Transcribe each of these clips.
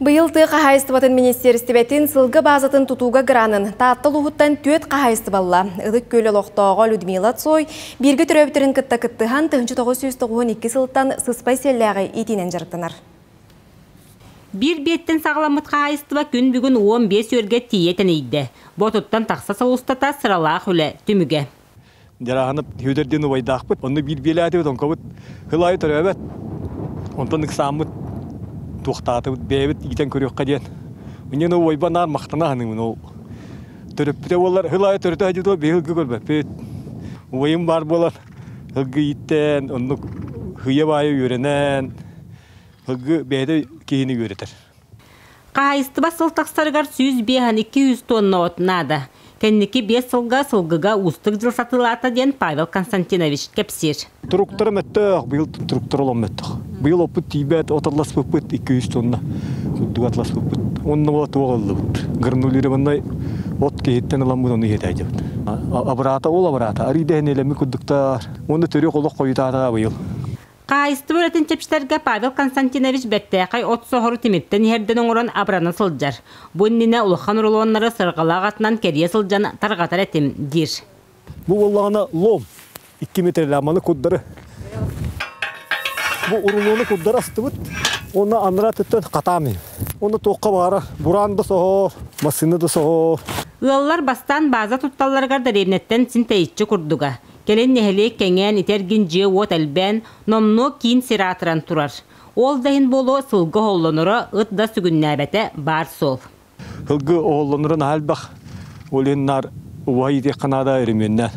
Быйыл ты қағайыстыбатын министерстібетін сылғы базатын тұтуға гранын таттыл ұғыттан төт қағайыстыбалла. Үдік көлі лоқтоға Людмила Цой біргі түрөбітерін кітті-кіттіған 1992 сылттан сыспай селләғі етінен жарықтанар. Bir betten sağlamıt қағайыстыба күн бүгін 15 өрге тиетін ейді. Ботуттан тақса сауыстата сыралақ үлі түміге. Жарағанып өдерден ұвайдақ бұд, оны бір белі әді бұд, онқа бұд, ғылай түрөбет, онтан ұқсамыд. Туқтаты бейбіт итен көріққа ден. Үнен ол ойбанар мақтана ханымын ол. Түріппіте олар ғылай түрті әдеді ол бейілгі көрбәппет. Ойым бар болар. Ғылғы иттен, оны ғыя байы өренен, ғылғы бейді кейіні өретір. Қағайыстыба сылтақсарғар 100-200 тонна отынады. Кәннекі 5 сылғыға ұстық жыл сатылата ден Павел Константинович кәпсер. Туруктарым әттіғ, бұйыл туруктарылым әттіғ. Бұйыл опыт тейбәт, отарлас бұппыт 200 тонна. Құддық атлас бұппыт. Онына бола туғалды бұд. Ғырнулері бұндай от кейттен ұлам бұд, оны еді бұд. Абырата, ол абырата. Аридән елемі күддіктар. Оны түрі қолық қойытаға бұйыл. Қайысты бөретін чепштерге Павел Константинович бәттәқай от соғыры теметтен ерден оңырын абраны сылджар. Бұнніне ұлыққан ұрлуанлары сырғалақ атынан кәрие сылджан тарғатар әтім дир. Бұл олағына лом. 2 метрлі аманы құддары. Бұл ұрлуаны құддары асты бұд. Оны аныра түттен қатамын. Оны тоққа бары. Бұранды соғыр, масыны да соғыр. Ұлалар бастан база тұтталарғар дәревнеттен синтейітші күрдіға. Келен нехеле кәңен итергін же от әлбән, номно кейін сиратыран тұрар. Ол дайын болу сылғы олыныры ұтда сүгіннәбәті бар сол. Сылғы олынырын әлбәқ оленнар уайды қанада өріменнен.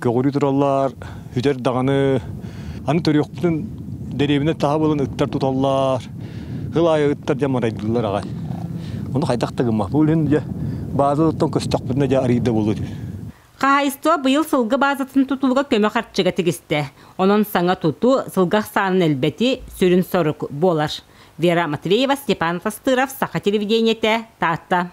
Көғырі тұралар, хүдер дағаны, аны түріқтің дәребіне таға болын ұттар тұталар. Ғылай ұттар жамарайдылар ағай. Оны қайдақтығыма. Олен базы ұттан көстақ біріне арыйда болу. Қағайыстыва бұйыл сылғы базатын тұтылға көмі қарчыға тігісті. Оның саңа тұту сылғақ санын әлбәті сүрін сорық болар. Вера Матвеева, Степан Тастыров, Саха телевидениеті, Татта.